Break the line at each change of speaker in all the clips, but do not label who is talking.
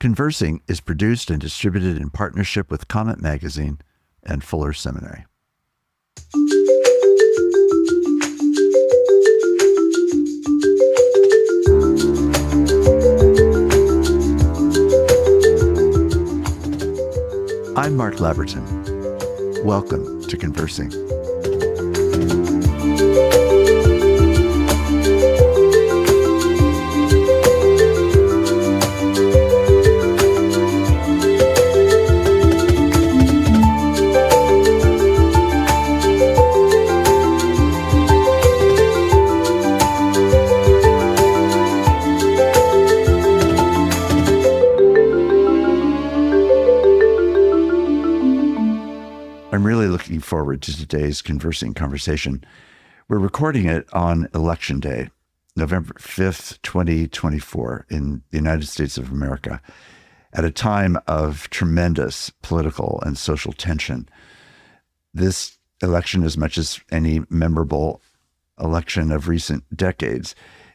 Conversing is produced and distributed in partnership with Comment Magazine and Fuller Seminary. I'm Mark Labberton. Welcome to Conversing. I'm really looking forward to today's conversation. We're recording it on Election Day, November 5th, 2024, in the United States of America, at a time of tremendous political and social tension. This election, as much as any memorable election of recent decades,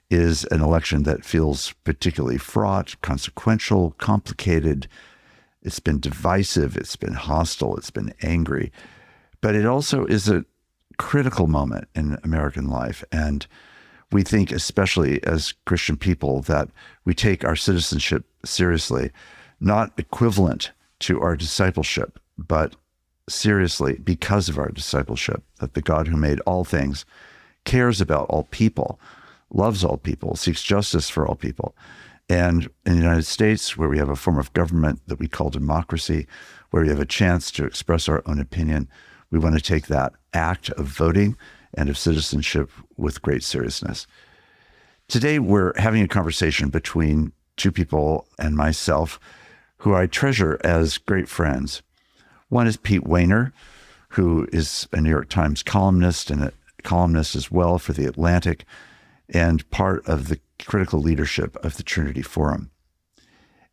is an election that feels particularly fraught, consequential, complicated. It's been divisive, it's been hostile, it's been angry, but it also is a critical moment in American life. And we think, especially as Christian people, that we take our citizenship seriously, not equivalent to our discipleship, but seriously because of our discipleship, that the God who made all things cares about all people, loves all people, seeks justice for all people. And in the United States, where we have a form of government that we call democracy, where we have a chance to express our own opinion, we want to take that act of voting and of citizenship with great seriousness. Today, we're having a conversation between two people and myself who I treasure as great friends. One is Pete Wehner, who is a New York Times columnist and a columnist as well for The Atlantic, and part of the critical leadership of the Trinity Forum.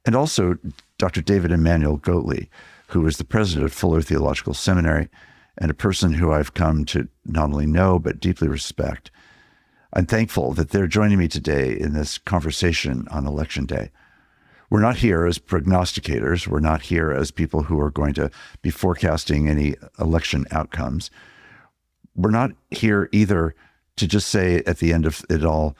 And also Dr. David Goatley, who is the president of Fuller Theological Seminary and a person who I've come to not only know, but deeply respect. I'm thankful that they're joining me today in this conversation on Election Day. We're not here as prognosticators. We're not here as people who are going to be forecasting any election outcomes. We're not here either to just say at the end of it all,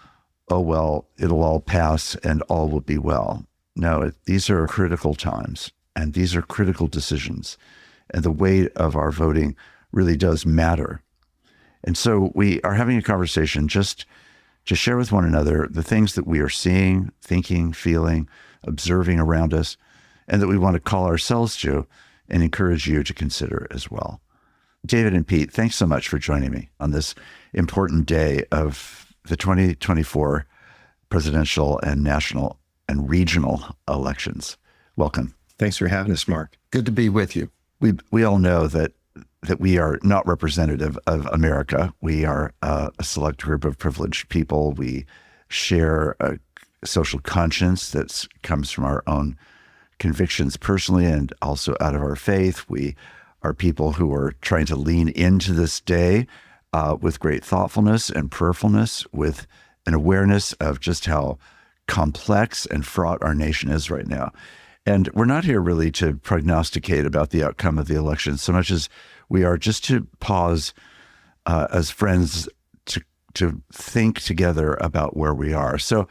oh, well, it'll all pass and all will be well. No, these are critical times and these are critical decisions. And the weight of our voting really does matter. And so we are having a conversation just to share with one another the things that we are seeing, thinking, feeling, observing around us, and that we want to call ourselves to and encourage you to consider as well. David and Pete, thanks so much for joining me on this important day of the 2024 presidential and national and regional elections. Welcome.
Thanks for having us, Mark. Good to be with you.
We all know that we are not representative of America. We are a select group of privileged people. We share a social conscience that comes from our own convictions personally and also out of our faith. We are people who are trying to lean into this day with great thoughtfulness and prayerfulness, with an awareness of just how complex and fraught our nation is right now. And we're not here really to prognosticate about the outcome of the election so much as we are just to pause as friends to think together about where we are. So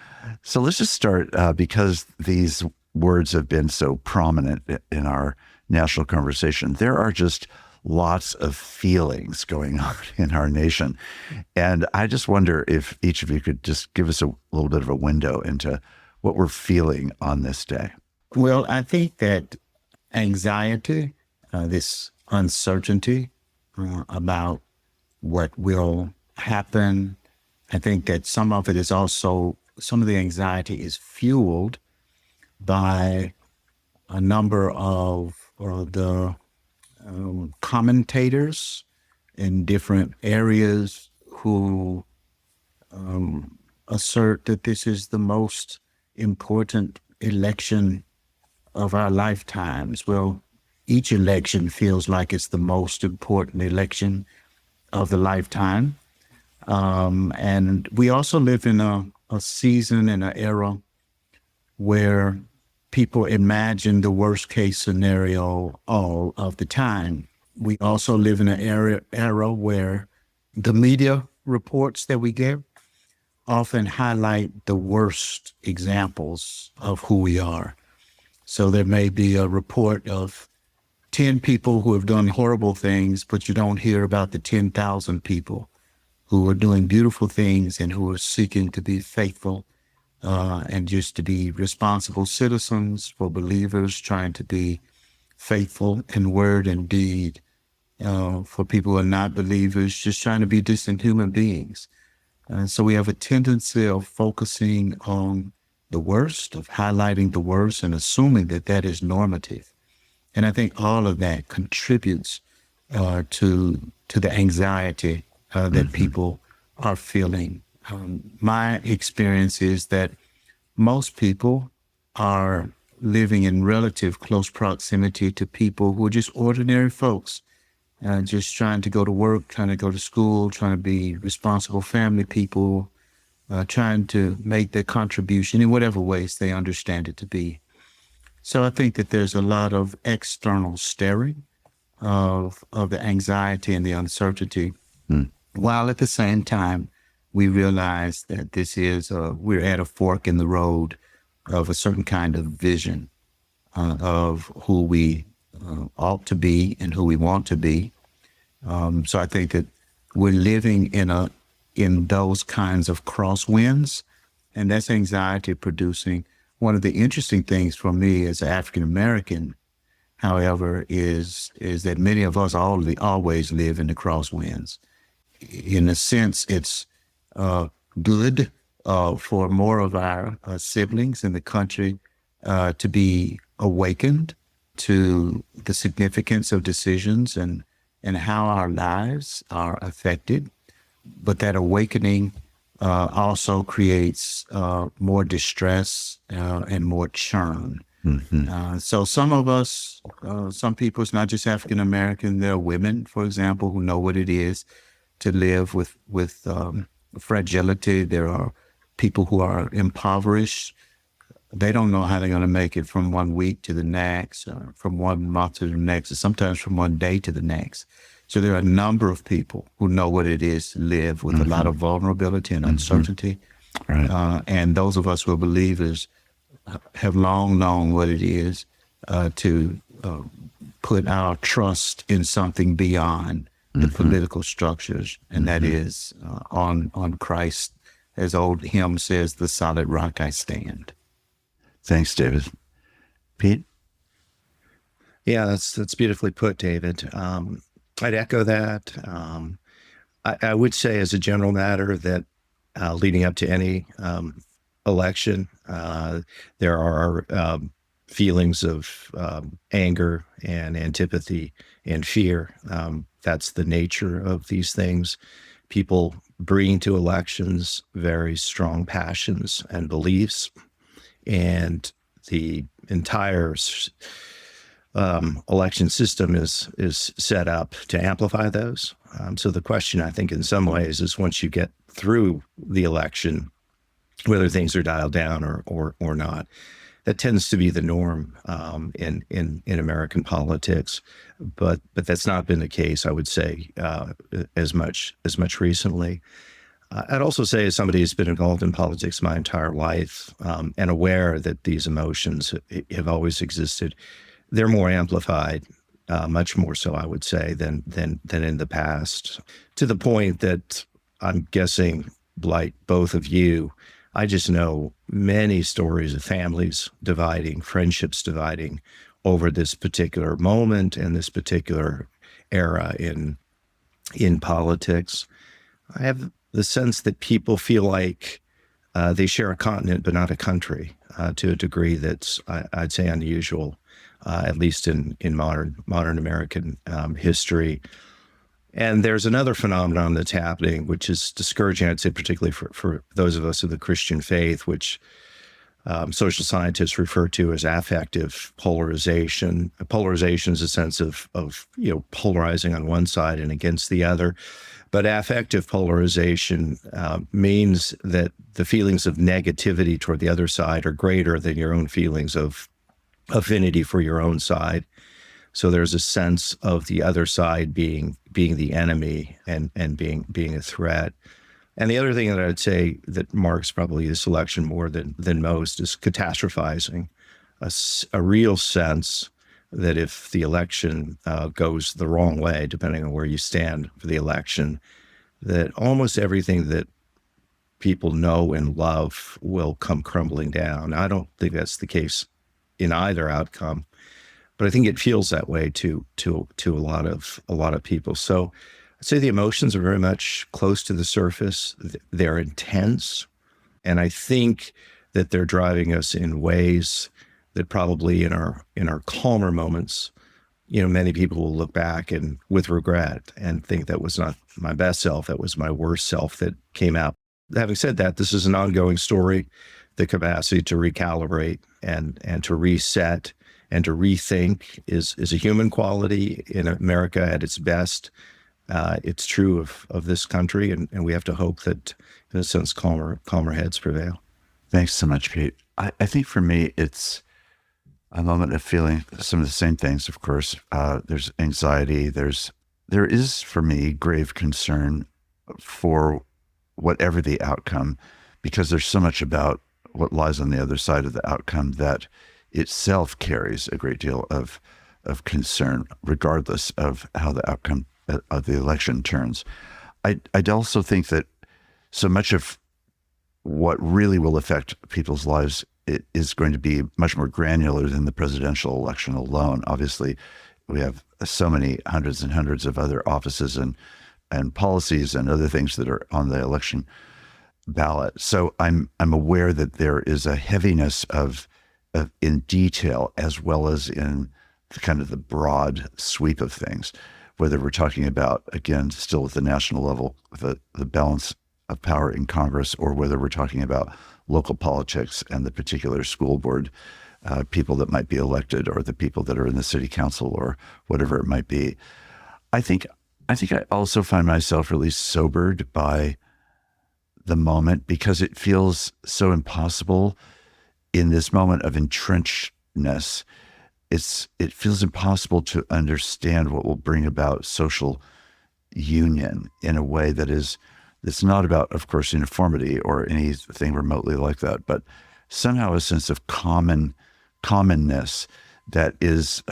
let's just start because these words have been so prominent in our national conversation. There are just lots of feelings going on in our nation. And I just wonder if each of you could just give us a little bit of a window into what we're feeling on this day.
Well, I think that anxiety, this uncertainty about what will happen, I think that some of it is also, some of the anxiety is fueled by a number of the commentators in different areas who assert that this is the most important election of our lifetimes. Well, each election feels like it's the most important election of the lifetime. And we also live in a season and an era where people imagine the worst case scenario all of the time. We also live in an era where the media reports that we get often highlight the worst examples of who we are. So there may be a report of 10 people who have done horrible things, but you don't hear about the 10,000 people who are doing beautiful things and who are seeking to be faithful and just to be responsible citizens, for believers trying to be faithful in word and deed, for people who are not believers, just trying to be decent human beings. And so we have a tendency of focusing on the worst, of highlighting the worst and assuming that that is normative. And I think all of that contributes to the anxiety that people are feeling. My experience is that most people are living in relative close proximity to people who are just ordinary folks, just trying to go to work, trying to go to school, trying to be responsible family people, trying to make their contribution in whatever ways they understand it to be. So I think that there's a lot of external staring of the anxiety and the uncertainty, while at the same time, we realize that this is, we're at a fork in the road of a certain kind of vision of who we ought to be and who we want to be. So I think that we're living in those kinds of crosswinds, and that's anxiety producing. One of the interesting things for me as an African American, however, is that many of us always live in the crosswinds. In a sense, it's good for more of our siblings in the country to be awakened to the significance of decisions and how our lives are affected. But that awakening also creates more distress and more churn. So some of us, some people, it's not just African American, there are women, for example, who know what it is to live with fragility. There are people who are impoverished. They don't know how they're going to make it from one week to the next, from 1 month to the next, or sometimes from one day to the next. So there are a number of people who know what it is to live with a lot of vulnerability and uncertainty.
Right.
And those of us who are believers have long known what it is to put our trust in something beyond the political structures, and that is on Christ. As old hymn says, the solid rock I stand.
Thanks, David. Pete?
Yeah, that's beautifully put, David. I'd echo that. I would say as a general matter that leading up to any election, there are feelings of anger and antipathy and fear. That's the nature of these things. People bring to elections very strong passions and beliefs, and the entire election system is set up to amplify those. So the question, I think, in some ways, is once you get through the election, whether things are dialed down or not. That tends to be the norm in American politics, but that's not been the case, I would say, as much recently. I'd also say, as somebody who's been involved in politics my entire life and aware that these emotions have always existed, they're more amplified, much more so, I would say, than in the past. To the point that I'm guessing, like both of you, I just know many stories of families dividing, friendships dividing over this particular moment and this particular era in politics. I have the sense that people feel like they share a continent but not a country to a degree that's, I'd say, unusual, at least in modern American history. And there's another phenomenon that's happening, which is discouraging, I'd say, particularly for those of us of the Christian faith, which social scientists refer to as affective polarization. Polarization is a sense of polarizing on one side and against the other. But affective polarization means that the feelings of negativity toward the other side are greater than your own feelings of affinity for your own side. So there's a sense of the other side being the enemy and being a threat. And the other thing that I'd say that marks probably this election more than most is catastrophizing, a real sense that if the election goes the wrong way, depending on where you stand for the election, that almost everything that people know and love will come crumbling down. I don't think that's the case in either outcome, but I think it feels that way to a lot of people. So I'd say the emotions are very much close to the surface. They're intense, and I think that they're driving us in ways that probably in our calmer moments, many people will look back and with regret and think that was not my best self, that was my worst self that came out. Having said that, this is an ongoing story. The capacity to recalibrate and to reset and to rethink is a human quality in America at its best. It's true of this country, and we have to hope that, in a sense, calmer heads prevail.
Thanks so much, Pete. I think for me, it's a moment of feeling some of the same things, of course. There's anxiety. There is, for me, grave concern for whatever the outcome, because there's so much about what lies on the other side of the outcome that itself carries a great deal of concern, regardless of how the outcome of the election turns. I'd also think that so much of what really will affect people's lives is going to be much more granular than the presidential election alone. Obviously, we have so many hundreds and hundreds of other offices and policies and other things that are on the election ballot. So I'm aware that there is a heaviness of in detail as well as in kind of the broad sweep of things, whether we're talking about, again, still at the national level, the balance of power in Congress, or whether we're talking about local politics and the particular school board people that might be elected, or the people that are in the city council, or whatever it might be. I think I also find myself really sobered by the moment, because it feels so impossible in this moment of entrenchedness. It feels impossible to understand what will bring about social union in a way that's not about, of course, uniformity or anything remotely like that, but somehow a sense of commonness that is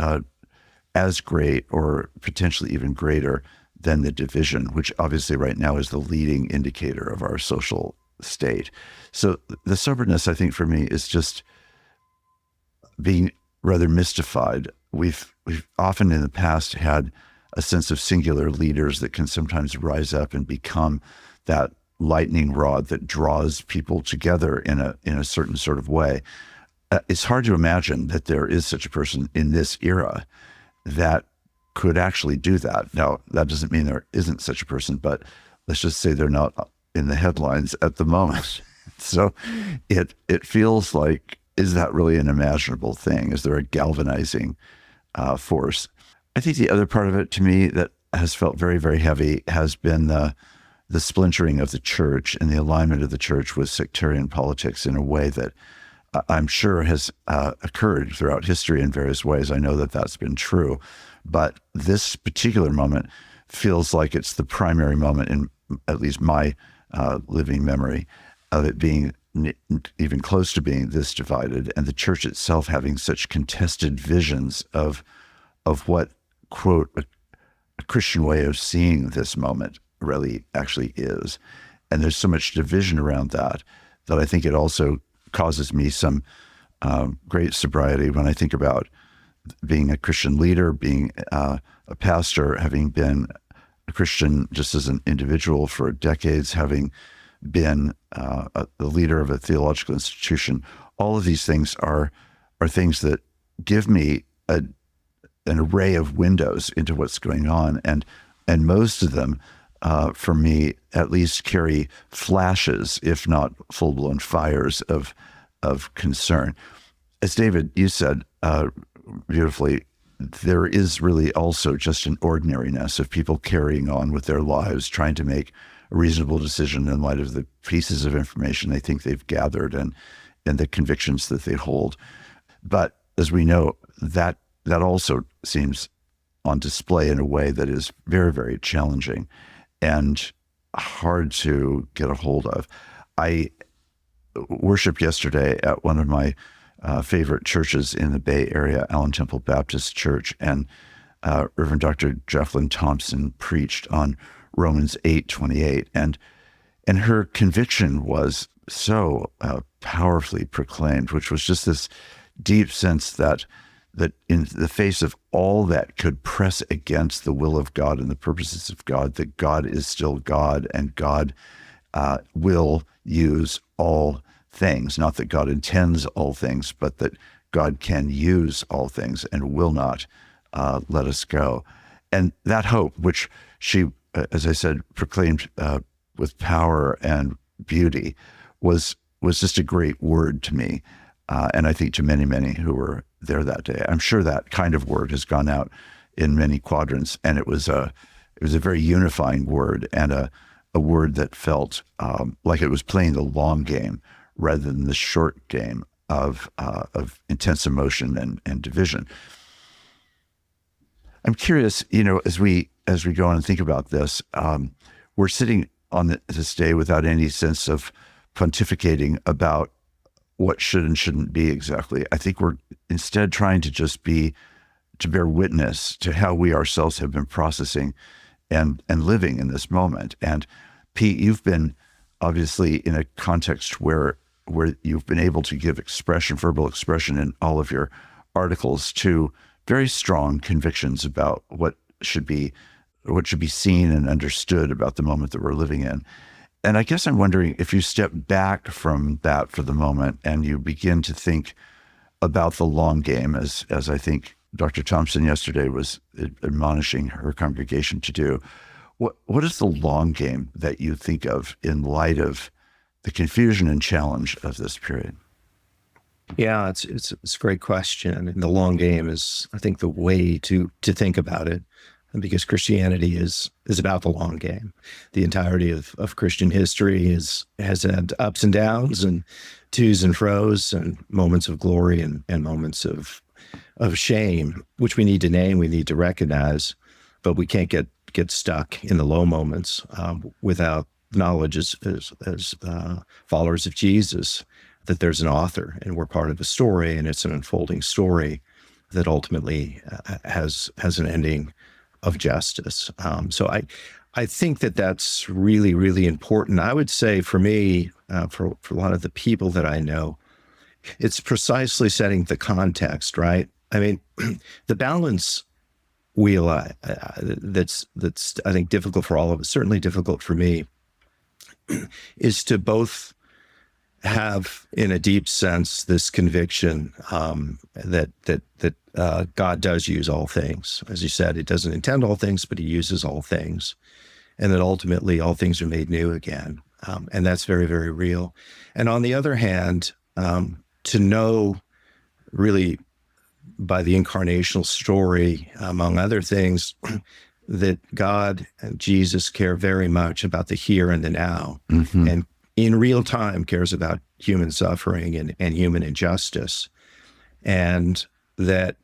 as great or potentially even greater than the division, which obviously right now is the leading indicator of our social state. So the soberness, I think, for me is just being rather mystified. We've often in the past had a sense of singular leaders that can sometimes rise up and become that lightning rod that draws people together in a certain sort of way. It's hard to imagine that there is such a person in this era that could actually do that. Now, that doesn't mean there isn't such a person, but let's just say they're not in the headlines at the moment. So it feels like, is that really an imaginable thing? Is there a galvanizing force? I think the other part of it to me that has felt very, very heavy has been the splintering of the church and the alignment of the church with sectarian politics in a way that I'm sure has occurred throughout history in various ways. I know that that's been true, but this particular moment feels like it's the primary moment in at least my living memory of it being even close to being this divided, and the church itself having such contested visions of what, quote, a Christian way of seeing this moment really actually is. And there's so much division around that I think it also causes me some great sobriety when I think about being a Christian leader, being a pastor, having been a Christian just as an individual for decades, having been the leader of a theological institution. All of these things are things that give me an array of windows into what's going on, and most of them, for me at least, carry flashes, if not full-blown fires of concern. As David, you said beautifully, there is really also just an ordinariness of people carrying on with their lives, trying to make a reasonable decision in light of the pieces of information they think they've gathered and the convictions that they hold. But as we know, that also seems on display in a way that is very, very challenging and hard to get a hold of. I worshiped yesterday at one of my favorite churches in the Bay Area, Allen Temple Baptist Church, and Reverend Dr. Jacqueline Thompson preached on Romans 8:28, and her conviction was so powerfully proclaimed, which was just this deep sense that in the face of all that could press against the will of God and the purposes of God, that God is still God, and God will use all things. Not that God intends all things, but that God can use all things and will not let us go. And that hope, which she, as I said, proclaimed with power and beauty, was just a great word to me. And I think to many, many who were there that day. I'm sure that kind of word has gone out in many quadrants, and it was a very unifying word, and a word that felt like it was playing the long game rather than the short game of intense emotion and division. I'm curious, as we go on and think about this, we're sitting on this day without any sense of pontificating about what should and shouldn't be exactly. I think we're instead trying to just to bear witness to how we ourselves have been processing and living in this moment. And Pete, you've been obviously in a context where you've been able to give verbal expression in all of your articles to very strong convictions about what should be seen and understood about the moment that we're living in. And I guess I'm wondering if you step back from that for the moment and you begin to think about the long game, as I think Dr. Thompson yesterday was admonishing her congregation to do. What is the long game that you think of in light of the confusion and challenge of this period?
Yeah, it's a great question. And the long game is, I think, the way to think about it, because Christianity is about the long game. The entirety of Christian history has had ups and downs and twos and fros and moments of glory and moments of shame, which we need to name, we need to recognize, but we can't get stuck in the low moments without knowledge as followers of Jesus that there's an author and we're part of a story, and it's an unfolding story that ultimately has an ending of justice. So I think that's really, really important. I would say for me, for a lot of the people that I know, it's precisely setting the context, right? I mean, the balance wheel that's I think difficult for all of us, certainly difficult for me, is to both have, in a deep sense, this conviction that God does use all things. As you said, He doesn't intend all things, but He uses all things, and that ultimately all things are made new again. And that's very, very real. And on the other hand, to know really by the incarnational story, among other things, that God and Jesus care very much about the here and the now, mm-hmm. and in real time cares about human suffering and human injustice, and that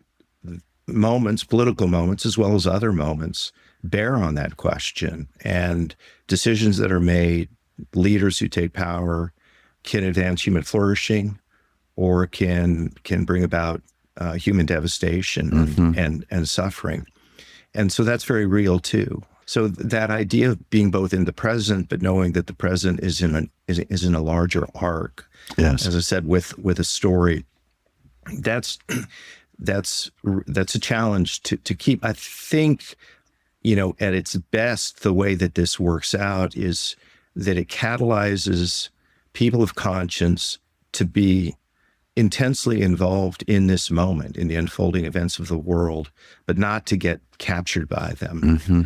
moments, political moments, as well as other moments, bear on that question, and decisions that are made, leaders who take power, can advance human flourishing or can bring about human devastation, mm-hmm. and suffering. And so that's very real too. So that idea of being both in the present, but knowing that the present is in a larger arc. Yes. As I said, with a story, that's a challenge to keep. I think, at its best, the way that this works out is that it catalyzes people of conscience to be intensely involved in this moment, in the unfolding events of the world, but not to get captured by them, mm-hmm.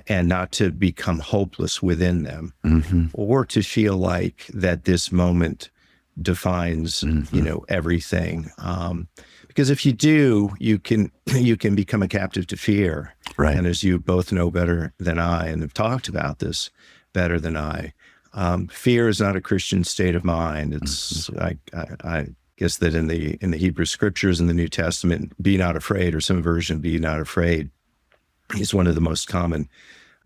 and not to become hopeless within them, mm-hmm. or to feel like that this moment defines, mm-hmm. Everything. Because if you do, you can become a captive to fear. Right. And as you both know better than I, and have talked about this better than I, fear is not a Christian state of mind. It's, mm-hmm. I guess that in the Hebrew scriptures in the New Testament, be not afraid, or some version, be not afraid, is one of the most common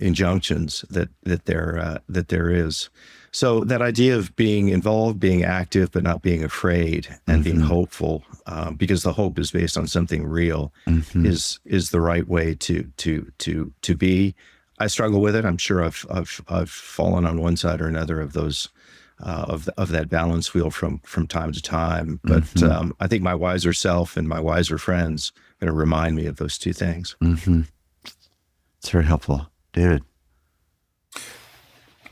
injunctions that there is. So that idea of being involved, being active, but not being afraid, and being hopeful, because the hope is based on something real, is the right way to be. I struggle with it. I'm sure I've fallen on one side or another of those of that balance wheel from time to time. But I think my wiser self and my wiser friends are going to remind me of those two things.
It's very helpful. David?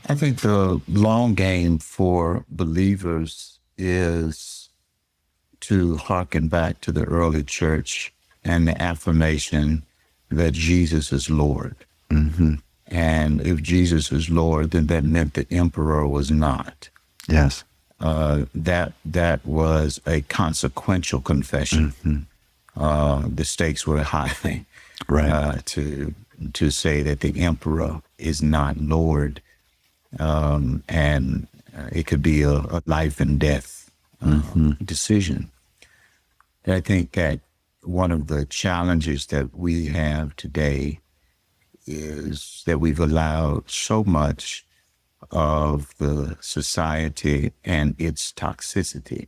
I think the long game for believers is to hearken back to the early church and the affirmation that Jesus is Lord. And if Jesus is Lord, then that meant the emperor was not.
Yes.
That was a consequential confession. The stakes were high,
Right.
To say that the emperor is not Lord, and it could be a life and death decision. And I think that one of the challenges that we have today is that we've allowed so much of the society and its toxicity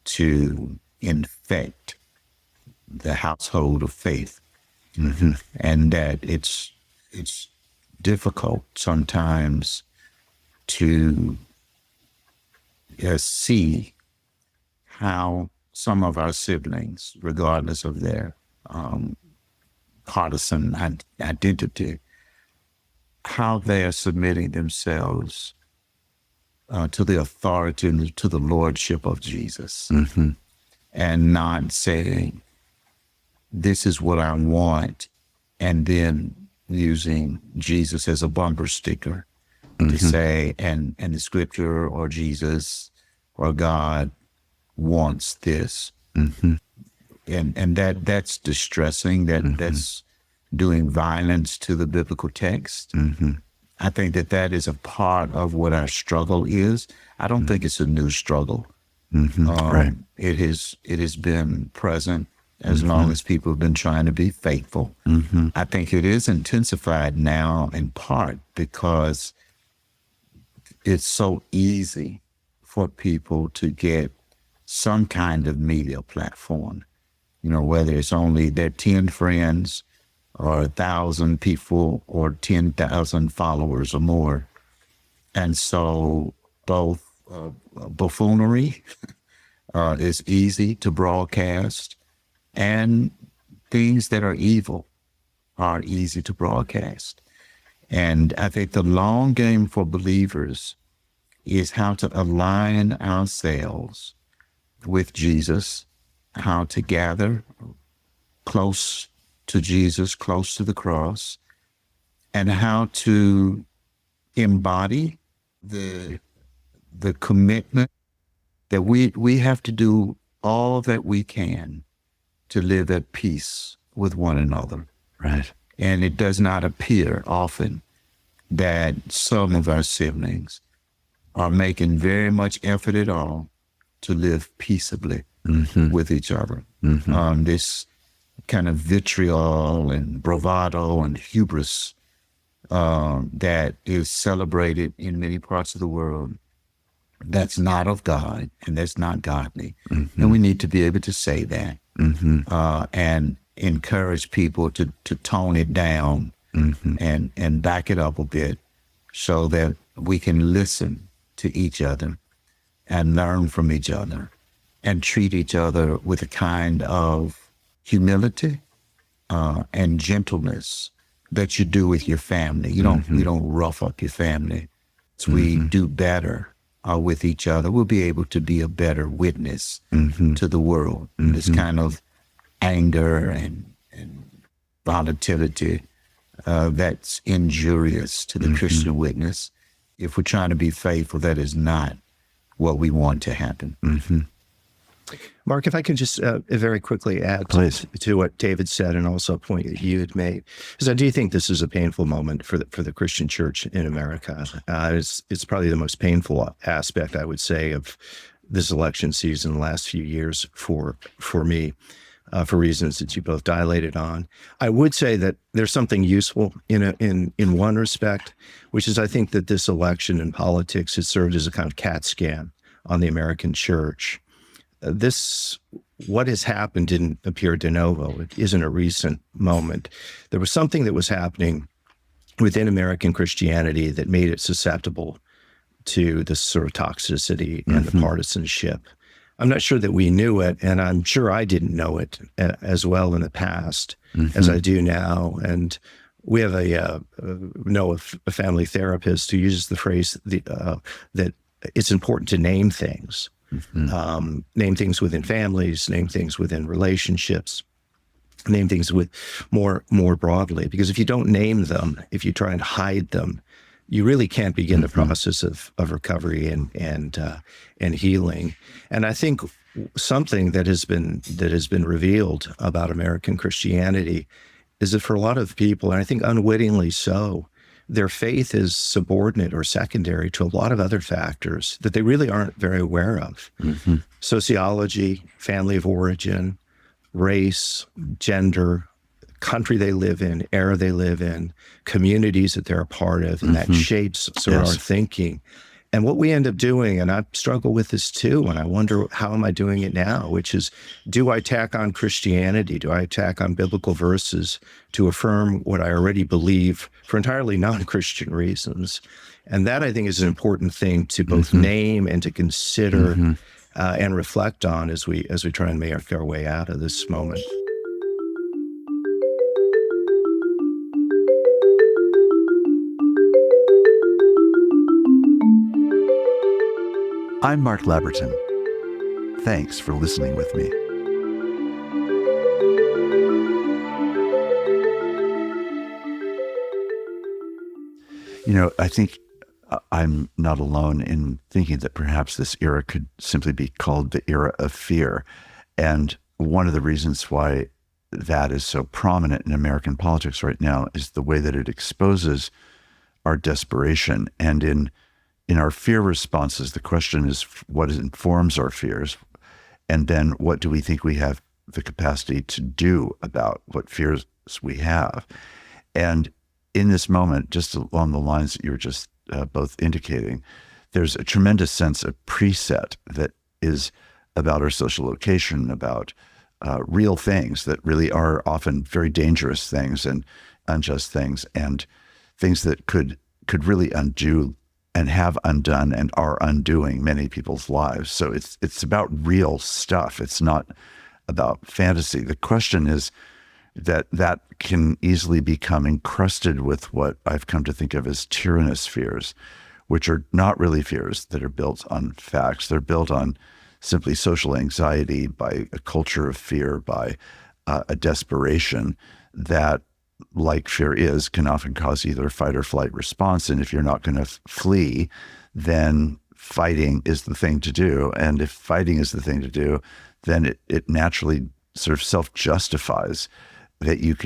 to infect the household of faith. And that it's difficult sometimes to see how some of our siblings, regardless of their partisan identity, how they are submitting themselves to the authority and to the lordship of Jesus, and not saying, this is what I want, and then using Jesus as a bumper sticker to say, and the scripture or Jesus or God wants this. And that's distressing, that's doing violence to the biblical text. I think that is a part of what our struggle is. I don't think it's a new struggle.
Right.
It has been present as long as people have been trying to be faithful. I think it is intensified now in part because it's so easy for people to get some kind of media platform, whether it's only their 10 friends or 1,000 people or 10,000 followers or more. And so both buffoonery is easy to broadcast, and things that are evil are easy to broadcast. And I think the long game for believers is how to align ourselves with Jesus, how to gather close to Jesus, close to the cross, and how to embody the commitment that we have to do all that we can to live at peace with one another.
Right.
And it does not appear often that some of our siblings are making very much effort at all to live peaceably with each other. This kind of vitriol and bravado and hubris that is celebrated in many parts of the world, that's not of God and that's not godly. And we need to be able to say that and encourage people to tone it down and back it up a bit so that we can listen to each other and learn from each other and treat each other with a kind of humility and gentleness that you do with your family. You don't rough up your family. So we do better with each other, we'll be able to be a better witness to the world. This kind of anger and volatility that's injurious to the Christian witness. If we're trying to be faithful, that is not what we want to happen.
Mark, if I could just very quickly add to what David said, and also a point that you had made, because I do think this is a painful moment for the Christian church in America. It's probably the most painful aspect, I would say, of this election season, the last few years for me, for reasons that you both dilated on. I would say that there's something useful in one respect, which is I think that this election in politics has served as a kind of CAT scan on the American church. What has happened didn't appear de novo. It isn't a recent moment. There was something that was happening within American Christianity that made it susceptible to this sort of toxicity and the partisanship. I'm not sure that we knew it, and I'm sure I didn't know it as well in the past as I do now. And we have a family therapist who uses the phrase that it's important to name things, name things within families, name things within relationships, name things with more broadly. Because if you don't name them, if you try and hide them, you really can't begin the process of recovery and healing. And I think something that has been revealed about American Christianity is that for a lot of people, and I think unwittingly so, their faith is subordinate or secondary to a lot of other factors that they really aren't very aware of. Sociology, family of origin, race, gender, country they live in, era they live in, communities that they're a part of, and that shapes sort of our thinking. And what we end up doing, and I struggle with this too, and I wonder, how am I doing it now? Which is, do I tack on Christianity? Do I tack on biblical verses to affirm what I already believe for entirely non-Christian reasons? And that, I think, is an important thing to both name and to consider and reflect on as we try and make our way out of this moment.
I'm Mark Labberton. Thanks for listening with me. You know, I think I'm not alone in thinking that perhaps this era could simply be called the era of fear. And one of the reasons why that is so prominent in American politics right now is the way that it exposes our desperation. And in our fear responses, the question is, what informs our fears? And then what do we think we have the capacity to do about what fears we have? And in this moment, just along the lines that you were just both indicating, there's a tremendous sense of preset that is about our social location, about real things that really are often very dangerous things and unjust things, and things that could really undo and have undone and are undoing many people's lives. So it's about real stuff. It's not about fantasy. The question is that can easily become encrusted with what I've come to think of as tyrannous fears, which are not really fears that are built on facts. They're built on simply social anxiety, by a culture of fear, by a desperation that, like fear is, can often cause either a fight or flight response. And if you're not going to flee, then fighting is the thing to do. And if fighting is the thing to do, then it naturally sort of self-justifies that you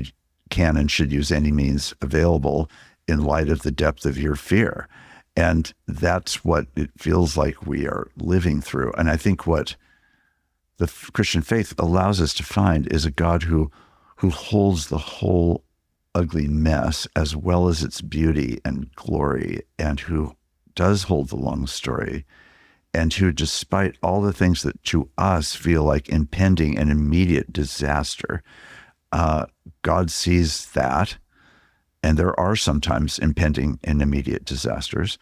can and should use any means available in light of the depth of your fear. And that's what it feels like we are living through. And I think what the Christian faith allows us to find is a God who holds the whole ugly mess as well as its beauty and glory, and who does hold the long story, and who, despite all the things that to us feel like impending and immediate disaster, God sees that, and there are sometimes impending and immediate disasters.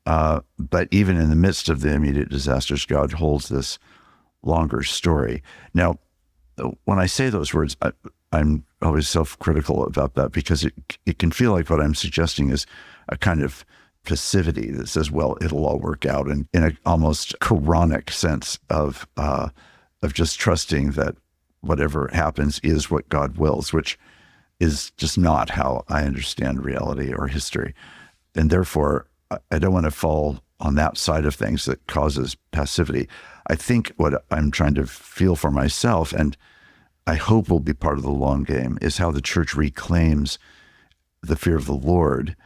But even in the midst of the immediate disasters, God holds this longer story. Now, when I say those words, I'm always self-critical about that, because it can feel like what I'm suggesting is a kind of passivity that says, well, it'll all work out, and in an almost Quranic sense of just trusting that whatever happens is what God wills, which is just not how I understand reality or history. And therefore, I don't want to fall on that side of things that causes passivity. I think what I'm trying to feel for myself, and I hope will be part of the long game, is how the church reclaims the fear of the Lord,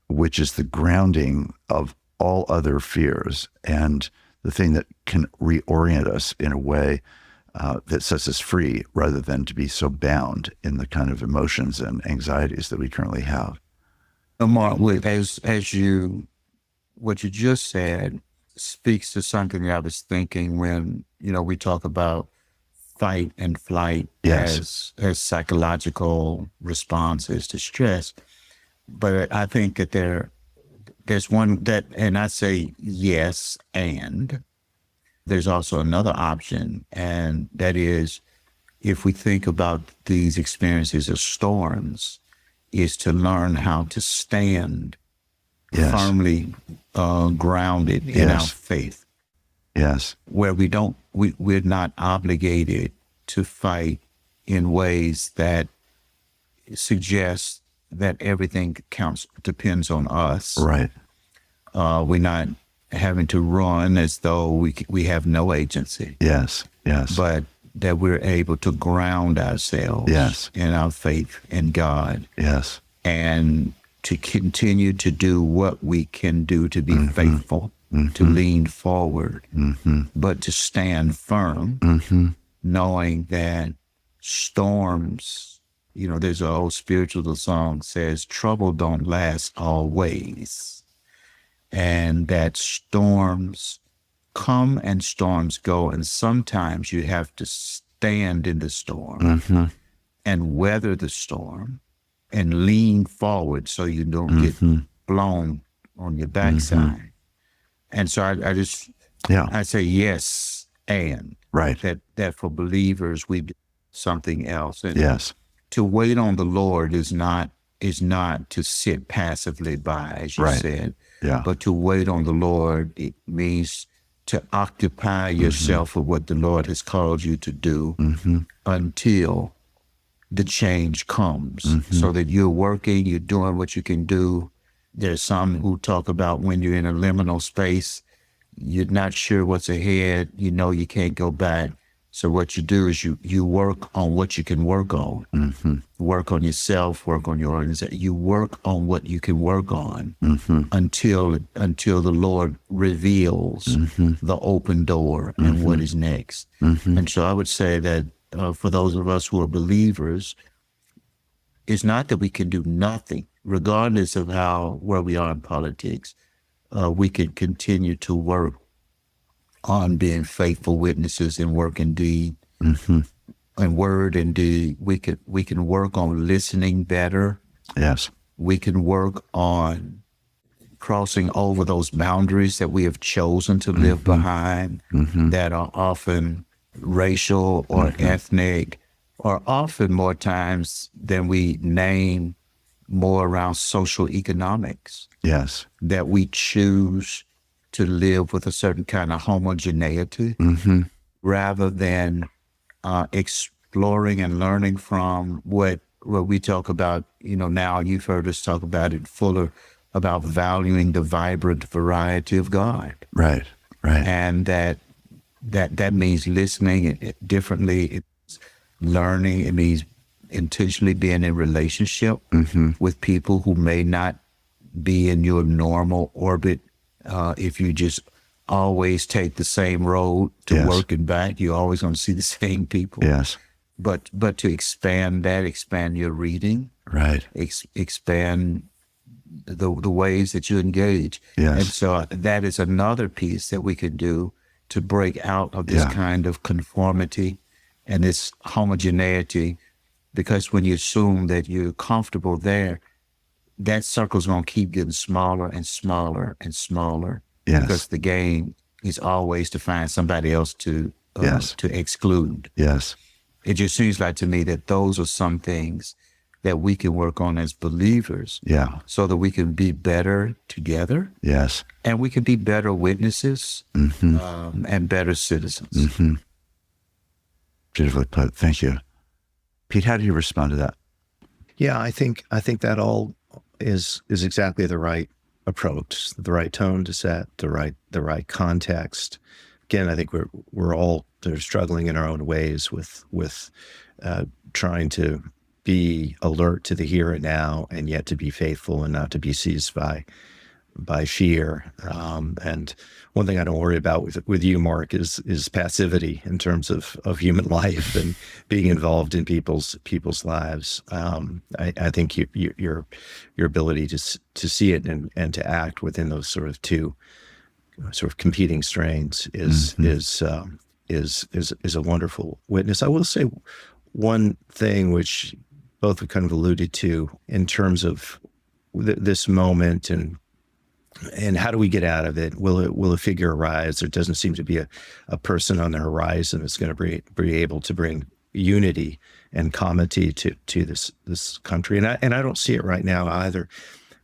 which is the grounding of all other fears, and the thing that can reorient us in a way that sets us free, rather than to be so bound in the kind of emotions and anxieties that we currently have.
Mark, what you just said speaks to something that I was thinking when, we talk about fight and flight
Yes.
as psychological responses to stress. But I think that there's one that, and I say yes, and there's also another option, and that is, if we think about these experiences as storms, is to learn how to stand
Yes.
firmly grounded in our
Yes.
faith,
Yes.
where we're not obligated to fight in ways that suggest that everything depends on us.
Right.
We're not having to run as though we have no agency,
Yes. Yes.
but that we're able to ground ourselves
Yes.
in our faith in God,
Yes.
and to continue to do what we can do to be faithful, to lean forward, but to stand firm, knowing that storms, there's an old spiritual song says, trouble don't last always. And that storms come and storms go. And sometimes you have to stand in the storm and weather the storm and lean forward so you don't get blown on your backside. And so I say yes, and
Right.
that for believers we do something else. And
Yes.
to wait on the Lord is not to sit passively by, as you
Right.
said.
Yeah.
But to wait on the Lord, it means to occupy yourself with what the Lord has called you to do until the change comes, so that you're working, you're doing what you can do. There's some who talk about when you're in a liminal space, you're not sure what's ahead, you can't go back. So what you do is you work on what you can work on. Work on yourself, work on your organization. You work on what you can work on until the Lord reveals the open door and what is next. And so I would say that for those of us who are believers, it's not that we can do nothing, regardless of where we are in politics. We can continue to work on being faithful witnesses in work and deed, and word and deed. We can work on listening better.
Yes.
We can work on crossing over those boundaries that we have chosen to live behind, that are often racial or ethnic, or often more times than we name, more around social economics.
Yes.
That we choose to live with a certain kind of homogeneity rather than exploring and learning from what we talk about. Now you've heard us talk about it fuller, about valuing the vibrant variety of God.
Right. Right.
And that means listening differently. It's learning. It means intentionally being in relationship with people who may not be in your normal orbit. If you just always take the same road to work and back, you're always going to see the same people.
Yes.
But to expand your reading,
Right.
Expand the ways that you engage.
Yes.
And so that is another piece that we can do to break out of this kind of conformity and this homogeneity, because when you assume that you're comfortable there, that circle's going to keep getting smaller and smaller and smaller.
Yes.
Because the game is always to find somebody else to exclude.
Yes.
It just seems like to me that those are some things that we can work on as believers.
Yeah.
So that we can be better together.
Yes.
And we can be better witnesses and better citizens.
Beautifully put. Thank you. Pete, how do you respond to that?
Yeah, I think that all is exactly the right approach, the right tone to set, the right context. Again, I think we're all struggling in our own ways with trying to be alert to the here and now, and yet to be faithful and not to be seized by by fear. And one thing I don't worry about with you, Mark, is passivity in terms of human life and being involved in people's lives. I think your ability to see it and to act within those sort of two sort of competing strains is a wonderful witness. I will say one thing which both have kind of alluded to in terms of this moment and how do we get out of it? Will a figure arise? There doesn't seem to be a person on the horizon that's going to be able to bring unity and comity to this country, and I don't see it right now either.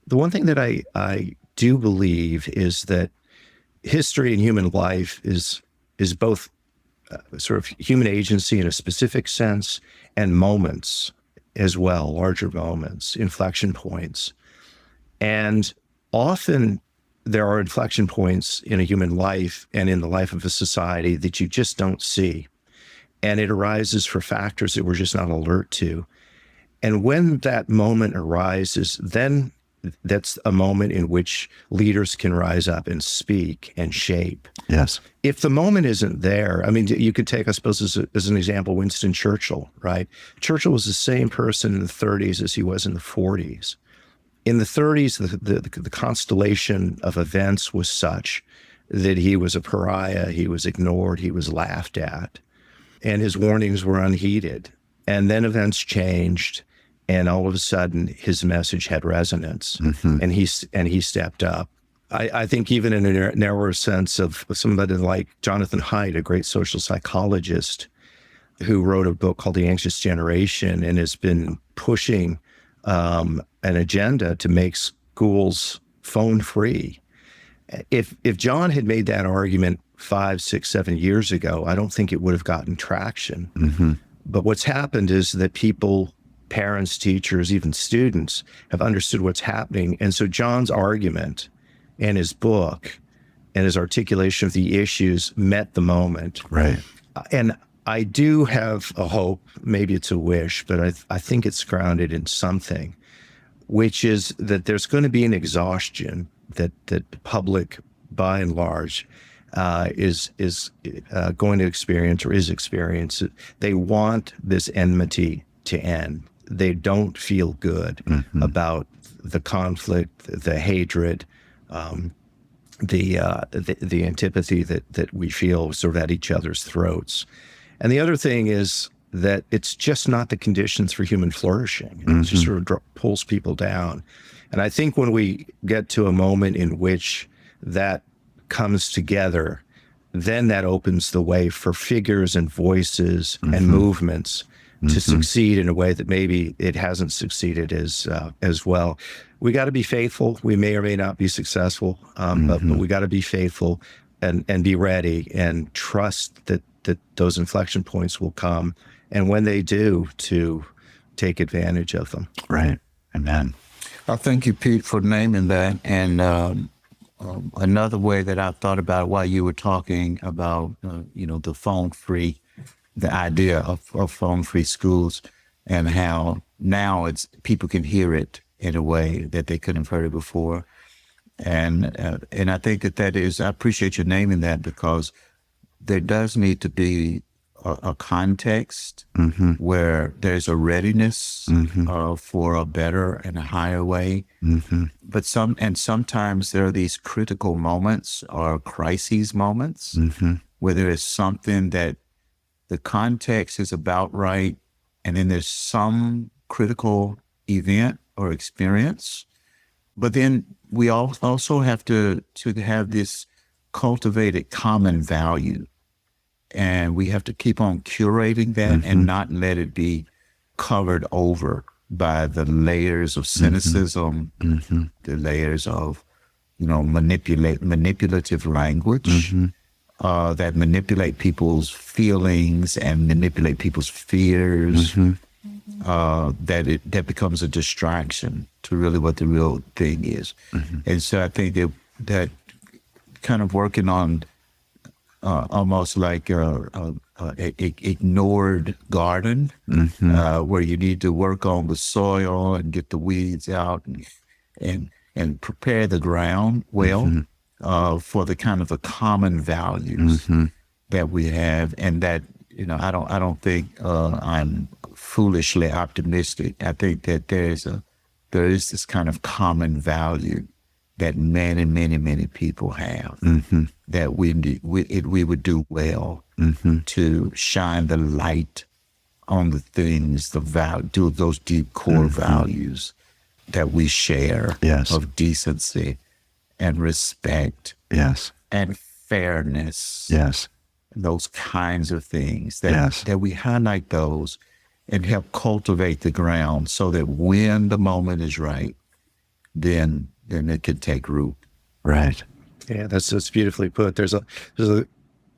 The one thing that I do believe is that history and human life is both sort of human agency in a specific sense and moments as well, larger moments, inflection points. And often there are inflection points in a human life and in the life of a society that you just don't see. And it arises for factors that we're just not alert to. And when that moment arises, then that's a moment in which leaders can rise up and speak and shape.
Yes.
If the moment isn't there, I mean, you could take, I suppose, as an example, Winston Churchill, right? Churchill was the same person in the 30s as he was in the 40s. In the 30s, the constellation of events was such that he was a pariah, he was ignored, he was laughed at, and his warnings were unheeded. And then events changed, and all of a sudden his message had resonance, and he stepped up. I think even in a narrower sense of somebody like Jonathan Haidt, a great social psychologist who wrote a book called The Anxious Generation and has been pushing an agenda to make schools phone free. If John had made that argument 5, 6, 7 years ago, I don't think it would have gotten traction. But what's happened is that people, parents, teachers, even students have understood what's happening. And so John's argument and his book and his articulation of the issues met the moment.
Right.
And I do have a hope, maybe it's a wish, but I think it's grounded in something, which is that there's going to be an exhaustion that the public, by and large, is going to experience or is experiencing. They want this enmity to end. They don't feel good about the conflict, the hatred, the antipathy that we feel sort of at each other's throats. And the other thing is that it's just not the conditions for human flourishing. It just sort of pulls people down. And I think when we get to a moment in which that comes together, then that opens the way for figures and voices and movements to succeed in a way that maybe it hasn't succeeded as well. We got to be faithful. We may or may not be successful, but we got to be faithful and be ready and trust that those inflection points will come. And when they do, to take advantage of them.
Right. Amen.
Thank you, Pete, for naming that. And another way that I thought about while you were talking about, the phone-free, the idea of phone-free schools, and how now people can hear it in a way that they couldn't have heard it before. And I think that is, I appreciate you naming that, because there does need to be a context where there's a readiness for a better and a higher way. But sometimes there are these critical moments or crises moments where there is something that the context is about right, and then there's some critical event or experience. But then we also have to have this cultivated common value. And we have to keep on curating that and not let it be covered over by the layers of cynicism, the layers of, manipulative language that manipulate people's feelings and manipulate people's fears, that becomes a distraction to really what the real thing is. And so I think that kind of working on almost like a ignored garden, where you need to work on the soil and get the weeds out and and prepare the ground well for the kind of the common values that we have, and that, I don't think I'm foolishly optimistic. I think that there is this kind of common value that many, many, many people have, that we would do well to shine the light on the things, those deep core values that we share, of decency and respect, and fairness, those kinds of things, that we highlight those and help cultivate the ground so that when the moment is right, then it could take root.
Right. Yeah, that's beautifully put. There's a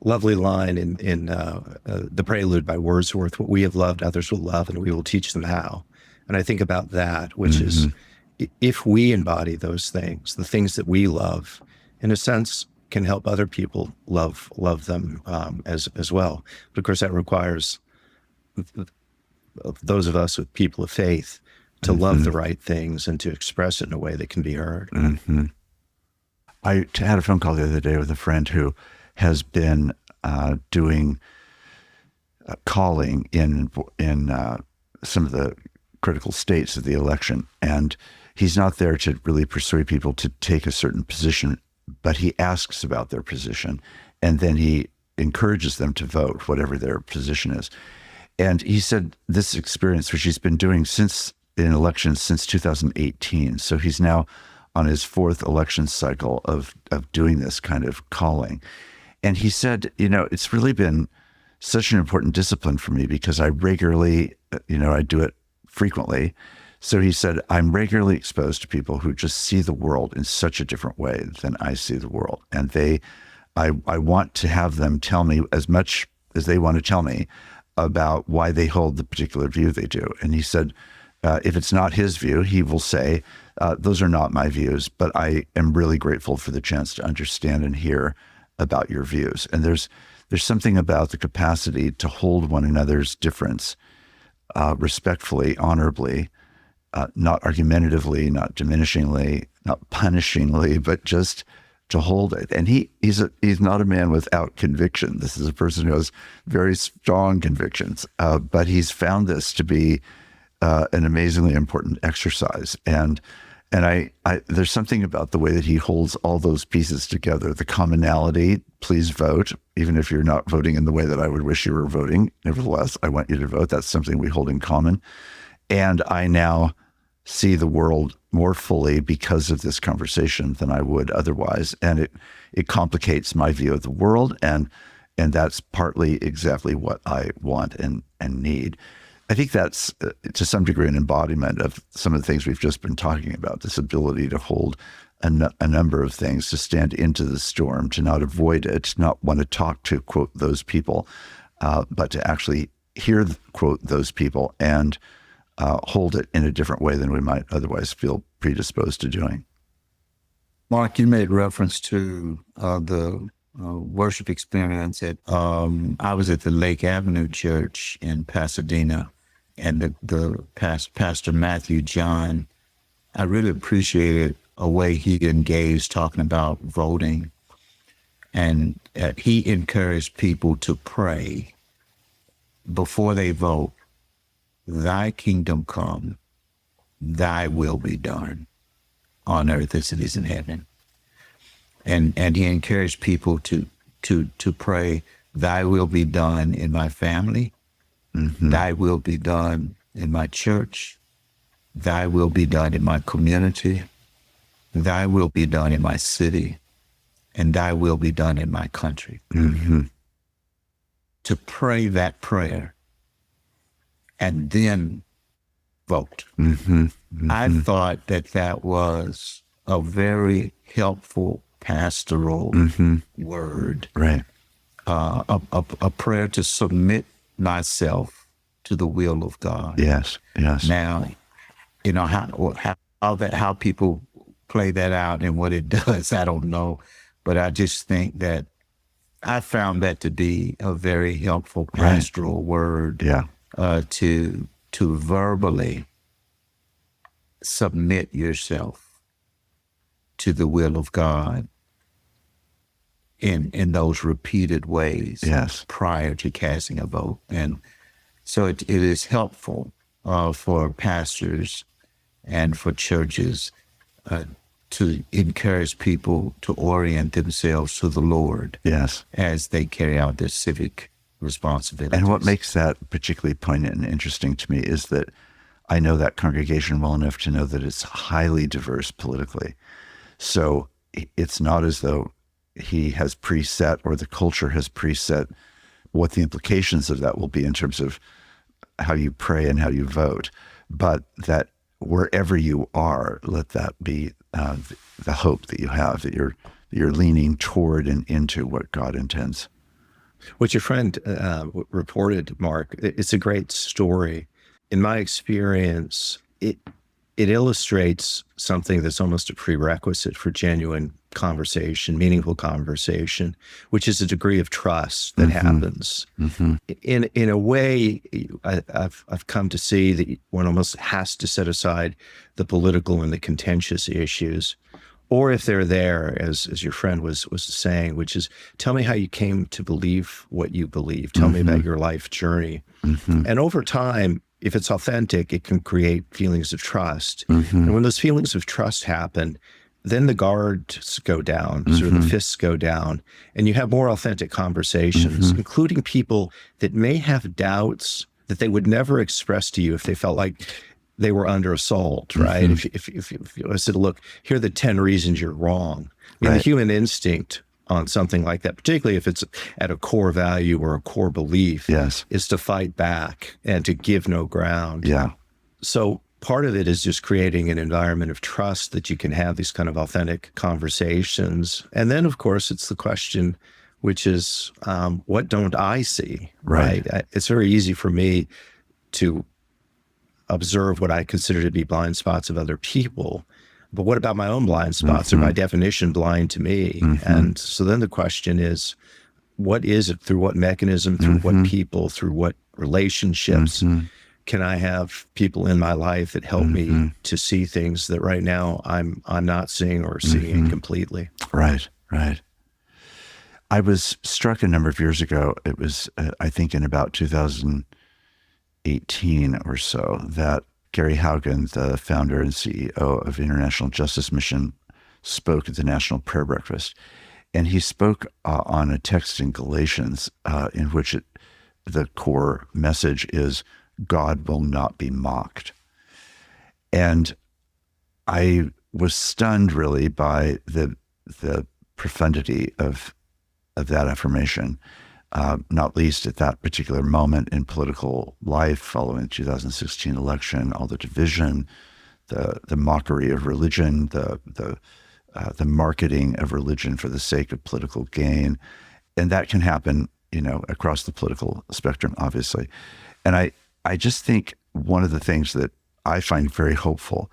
lovely line in the Prelude by Wordsworth: "What we have loved, others will love, and we will teach them how." And I think about that, which is, if we embody those things, the things that we love, in a sense, can help other people love them as well. But of course, that requires those of us with people of faith to love the right things and to express it in a way that can be heard.
I had a phone call the other day with a friend who has been doing calling in some of the critical states of the election, and he's not there to really persuade people to take a certain position, but he asks about their position, and then he encourages them to vote, whatever their position is. And he said this experience, which he's been doing in elections since 2018, so he's now on his fourth election cycle of doing this kind of calling. And he said, it's really been such an important discipline for me, because I regularly, I do it frequently. So he said, I'm regularly exposed to people who just see the world in such a different way than I see the world. And I want to have them tell me as much as they want to tell me about why they hold the particular view they do. And he said, if it's not his view, he will say, those are not my views, but I am really grateful for the chance to understand and hear about your views. And there's something about the capacity to hold one another's difference respectfully, honorably, not argumentatively, not diminishingly, not punishingly, but just to hold it. And he's not a man without conviction. This is a person who has very strong convictions, but he's found this to be an amazingly important exercise. And I there's something about the way that he holds all those pieces together. The commonality, please vote, even if you're not voting in the way that I would wish you were voting. Nevertheless, I want you to vote. That's something we hold in common. And I now see the world more fully because of this conversation than I would otherwise. And it complicates my view of the world. And that's partly exactly what I want and need. I think that's to some degree an embodiment of some of the things we've just been talking about, this ability to hold a number of things, to stand into the storm, to not avoid it, not want to talk to, quote, those people, but to actually hear, quote, those people and hold it in a different way than we might otherwise feel predisposed to doing.
Mark, you made reference to the worship experience I was at the Lake Avenue Church in Pasadena, and the Pastor Matthew John, I really appreciated a way he engaged talking about voting, and he encouraged people to pray before they vote, "Thy kingdom come, thy will be done on earth as it is in heaven." And he encouraged people to pray, "Thy will be done in my family, thy will be done in my church, thy will be done in my community, thy will be done in my city, and thy will be done in my country." To pray that prayer and then vote. I thought that was a very helpful pastoral word.
Right.
A prayer to submit myself to the will of God.
Yes.
Now, how people play that out and what it does, I don't know. But I just think that I found that to be a very helpful pastoral word. To verbally submit yourself to the will of God in those repeated ways
Yes.
prior to casting a vote. And so it is helpful for pastors and for churches to encourage people to orient themselves to the Lord
Yes.
as they carry out their civic responsibilities.
And what makes that particularly poignant and interesting to me is that I know that congregation well enough to know that it's highly diverse politically. So it's not as though he has preset or the culture has preset what the implications of that will be in terms of how you pray and how you vote, but that wherever you are, let that be the hope that you have, that you're leaning toward and into what God intends.
What your friend reported, Mark, it's a great story. In my experience, it illustrates something that's almost a prerequisite for genuine conversation, meaningful conversation, which is a degree of trust that happens. In a way, I've come to see that one almost has to set aside the political and the contentious issues, or if they're there, as your friend was saying, which is, tell me how you came to believe what you believe. Tell me about your life journey. And over time, if it's authentic, it can create feelings of trust. And when those feelings of trust happen, then the guards go down, sort of the fists go down, and you have more authentic conversations, including people that may have doubts that they would never express to you if they felt like they were under assault, right? If I said, look, here are the 10 reasons you're wrong. I mean, the human instinct on something like that, particularly if it's at a core value or a core belief, is to fight back and to give no ground.
Yeah.
So part of it is just creating an environment of trust that you can have these kind of authentic conversations. And then, of course, it's the question, which is, what don't I see, right? It's very easy for me to observe what I consider to be blind spots of other people. But what about my own blind spots? Are by definition blind to me? And so then the question is, what is it? Through what mechanism? Through what people? Through what relationships? Can I have people in my life that help me to see things that right now I'm not seeing or seeing completely?
Right. I was struck a number of years ago. It was, I think, in about 2018 or so, that Gary Haugen, the founder and CEO of International Justice Mission, spoke at the National Prayer Breakfast. And he spoke on a text in Galatians in which the core message is, God will not be mocked. And I was stunned really by the profundity of that affirmation, not least at that particular moment in political life following the 2016 election, all the division, the mockery of religion, the marketing of religion for the sake of political gain. And that can happen, across the political spectrum, obviously. And I just think one of the things that I find very hopeful,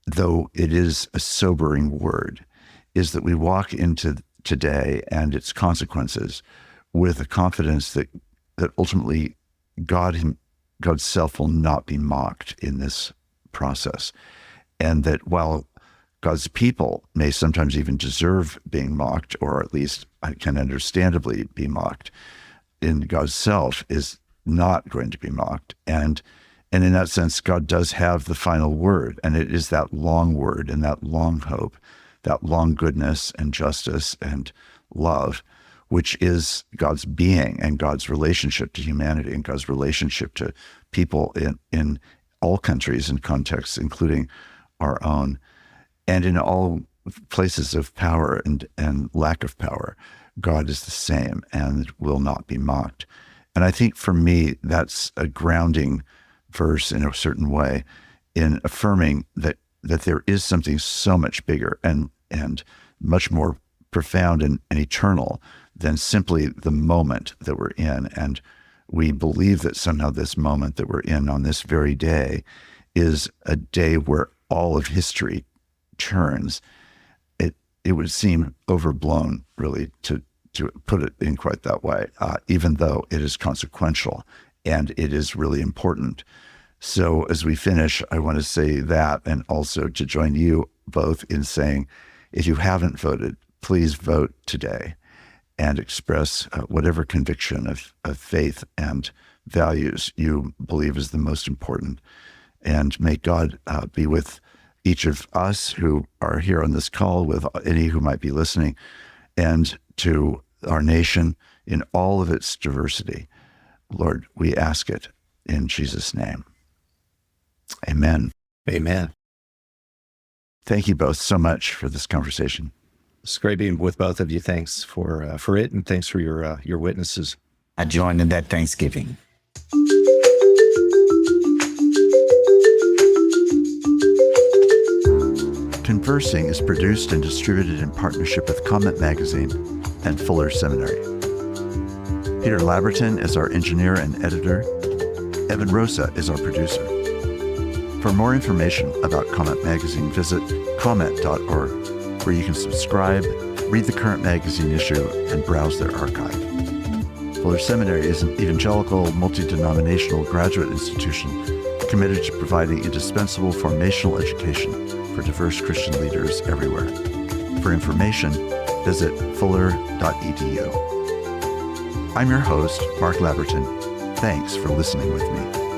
though it is a sobering word, is that we walk into today and its consequences with a confidence that ultimately God's self will not be mocked in this process. And that while God's people may sometimes even deserve being mocked, or at least can understandably be mocked, in God's self is not going to be mocked. And in that sense, God does have the final word, and it is that long word and that long hope, that long goodness and justice and love, which is God's being and God's relationship to humanity and God's relationship to people in all countries and contexts, including our own, and in all places of power and lack of power. God is the same and will not be mocked. And I think for me, that's a grounding verse in a certain way in affirming that there is something so much bigger and much more profound and eternal than simply the moment that we're in. And we believe that somehow this moment that we're in on this very day is a day where all of history turns. It would seem overblown, really, to put it in quite that way, even though it is consequential and it is really important. So as we finish, I want to say that, and also to join you both in saying, if you haven't voted, please vote today and express whatever conviction of faith and values you believe is the most important. And may God be with each of us who are here on this call, with any who might be listening, and to our nation in all of its diversity. Lord, we ask it in Jesus' name. Amen.
Amen.
Thank you both so much for this conversation.
It's great being with both of you. Thanks for it, and thanks for your witnesses.
I joined in that Thanksgiving.
Conversing is produced and distributed in partnership with Comment Magazine and Fuller Seminary. Peter Labberton is our engineer and editor. Evan Rosa is our producer. For more information about Comment Magazine, visit comment.org, where you can subscribe, read the current magazine issue, and browse their archive. Fuller Seminary is an evangelical, multi-denominational graduate institution committed to providing indispensable formational education for diverse Christian leaders everywhere. For information, visit fuller.edu. I'm your host, Mark Labberton. Thanks for listening with me.